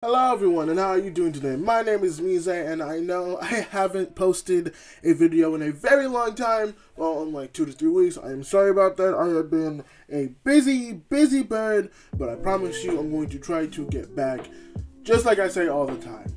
Hello everyone, and how are you doing today? My name is Mize, and I know I haven't posted a video in a very long time, well, in like 2 to 3 weeks. I am sorry about that. I have been a busy bird, but I promise you I'm going to try to get back, just like I say all the time.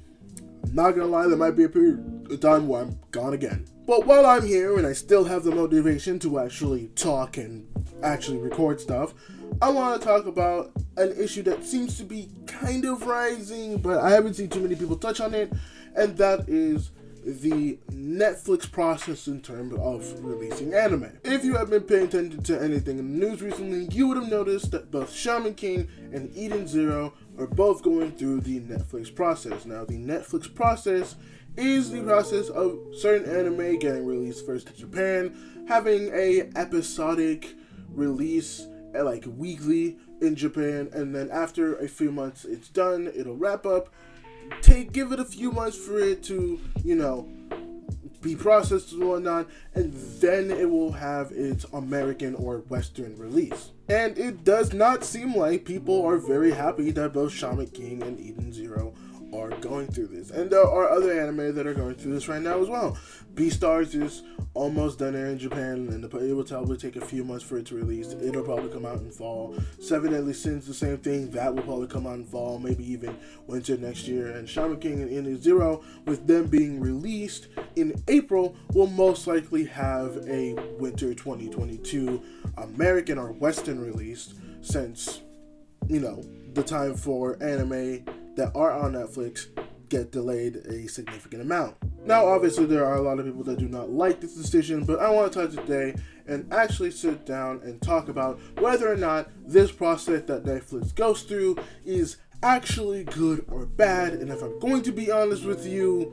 I'm not gonna lie, there might be a period of time where I'm gone again. But while I'm here and I still have the motivation to actually talk and actually record stuff, I want to talk about an issue that seems to be kind of rising, but I haven't seen too many people touch on it, and that is the Netflix process in terms of releasing anime. If you have been paying attention to anything in the news recently, you would have noticed that both Shaman King and Eden Zero are both going through the Netflix process. Now, the Netflix process is the process of certain anime getting released first in Japan, having a episodic release like weekly in Japan, and then after a few months it's done, it'll wrap up, give it a few months for it to, be processed and whatnot, and then it will have its American or Western release. And it does not seem like people are very happy that both Shaman King and Eden Zero are going through this. And there are other anime that are going through this right now as well. Beastars is almost done here in Japan, and it will probably take a few months for it to release. It'll probably come out in fall. Seven Deadly Sins, the same thing. That will probably come out in fall, maybe even winter next year. And Shaman King and Eden Zero, with them being released in April, will most likely have a winter 2022 American or Western release, since, the time for anime that are on Netflix get delayed a significant amount. Now, obviously, there are a lot of people that do not like this decision, but I want to touch today and actually sit down and talk about whether or not this process that Netflix goes through is actually good or bad. And if I'm going to be honest with you,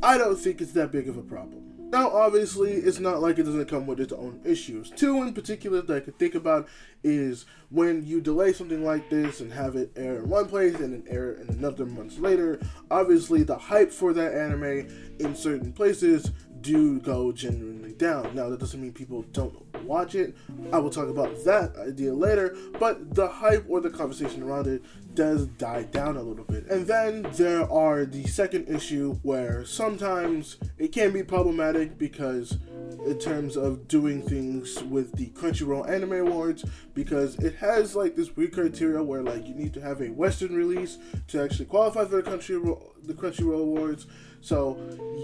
I don't think it's that big of a problem. Now, obviously, it's not like it doesn't come with its own issues. Two in particular that I could think about is when you delay something like this and have it air in one place and then air in another months later, obviously the hype for that anime in certain places do go genuinely down. Now, that doesn't mean people don't watch it. I will talk about that idea later, but the hype or the conversation around it does die down a little bit. And then there are the second issue where sometimes it can be problematic because in terms of doing things with the Crunchyroll Anime Awards, because it has like this weird criteria where like you need to have a Western release to actually qualify for the Crunchyroll Awards. So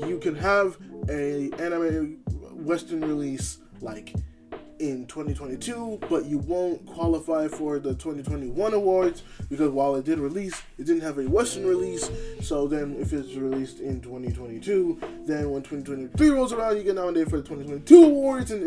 you can have a anime Western release like in 2022, but you won't qualify for the 2021 awards because while it did release, it didn't have a Western release. So then if it's released in 2022, then when 2023 rolls around, you get nominated for the 2022 awards, and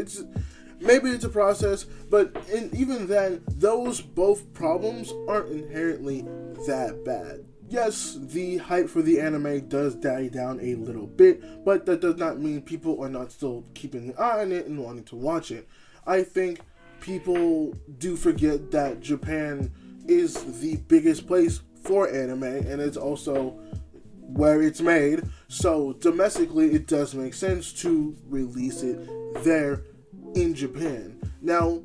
maybe it's a process, but even then, those both problems aren't inherently that bad. Yes, the hype for the anime does die down a little bit, but that does not mean people are not still keeping an eye on it and wanting to watch it. I think people do forget that Japan is the biggest place for anime, and it's also where it's made. So domestically, it does make sense to release it there in Japan. Now,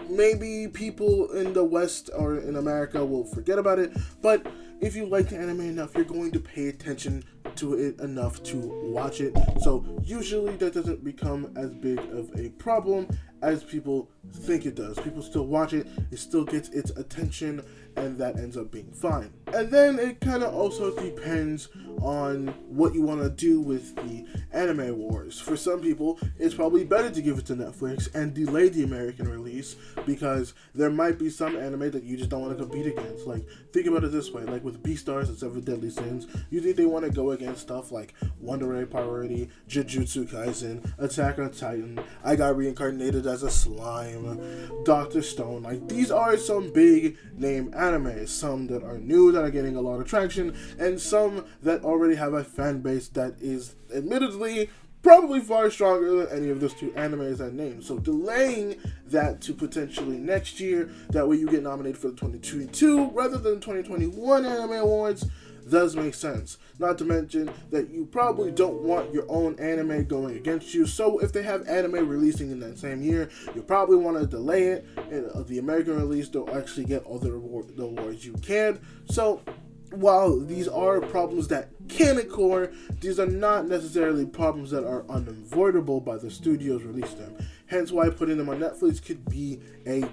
maybe people in the West or in America will forget about it, but if you like the anime enough, you're going to pay attention to it enough to watch it. So usually that doesn't become as big of a problem as people think it does. People still watch it, it still gets its attention, and that ends up being fine. And then it kind of also depends on what you want to do with the anime wars. For some people, it's probably better to give it to Netflix and delay the American release, because there might be some anime that you just don't want to compete against. Like, think about it this way, like with Beastars and Seven Deadly Sins, you think they want to go against stuff like Wonder Egg Priority, Jujutsu Kaisen, Attack on Titan, I Got Reincarnated as a Slime, Dr. Stone. Like, these are some big name anime, some that are new that are getting a lot of traction, and some that already have a fan base that is admittedly probably far stronger than any of those two animes I named. So delaying that to potentially next year, that way you get nominated for the 2022 rather than the 2021 Anime Awards, does make sense. Not to mention that you probably don't want your own anime going against you. So if they have anime releasing in that same year, you probably want to delay it. And the American release don't actually get all the awards you can. So while these are problems that can occur, these are not necessarily problems that are unavoidable by the studios releasing them. Hence why putting them on Netflix could be a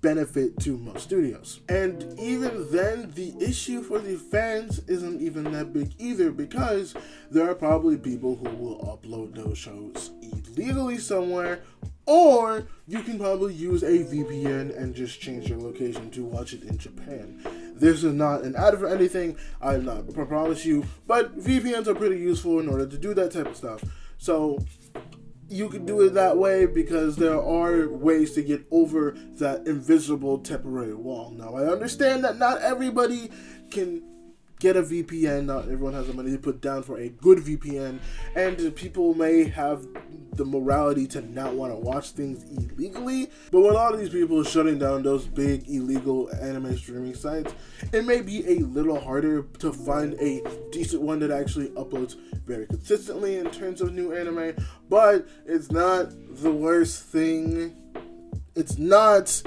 benefit to most studios. And even then, the issue for the fans isn't even that big either, because there are probably people who will upload those shows illegally somewhere, or you can probably use a VPN and just change your location to watch it in Japan. This is not an ad for anything, I'm not I promise you, but VPNs are pretty useful in order to do that type of stuff. So you can do it that way, because there are ways to get over that invisible temporary wall. Now, I understand that not everybody can get a VPN, not everyone has the money to put down for a good VPN, and people may have the morality to not want to watch things illegally. But with a lot of these people shutting down those big illegal anime streaming sites, it may be a little harder to find a decent one that actually uploads very consistently in terms of new anime, but it's not the worst thing. It's not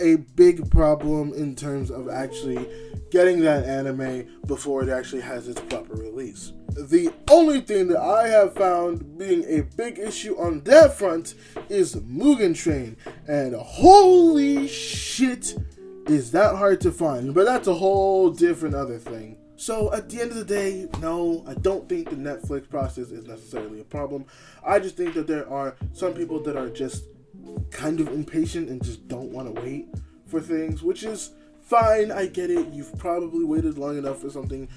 a big problem in terms of actually getting that anime before it actually has its proper release. The only thing that I have found being a big issue on that front is Mugen Train, and holy shit, is that hard to find, but that's a whole different other thing. So at the end of the day, no, I don't think the Netflix process is necessarily a problem. I just think that there are some people that are just kind of impatient and just don't want to wait for things, which is fine. I get it. You've probably waited long enough for something,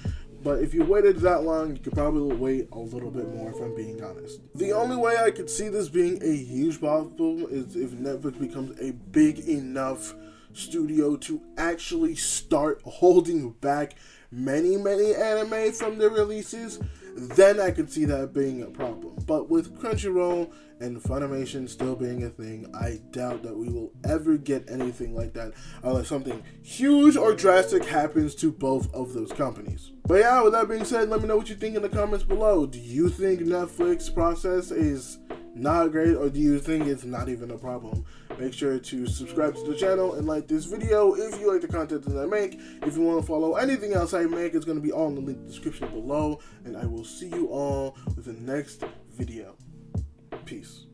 but if you waited that long, you could probably wait a little bit more, if I'm being honest. The only way I could see this being a huge problem is if Netflix becomes a big enough studio to actually start holding back many anime from their releases. Then I could see that being a problem. But with Crunchyroll and Funimation still being a thing, I doubt that we will ever get anything like that unless something huge or drastic happens to both of those companies. But yeah, with that being said, let me know what you think in the comments below. Do you think Netflix process is not great, or do you think it's not even a problem? Make sure to subscribe to the channel and like this video if you like the content that I make. If you want to follow anything else I make, it's going to be all in the link description below, and I will see you all with the next video. Peace.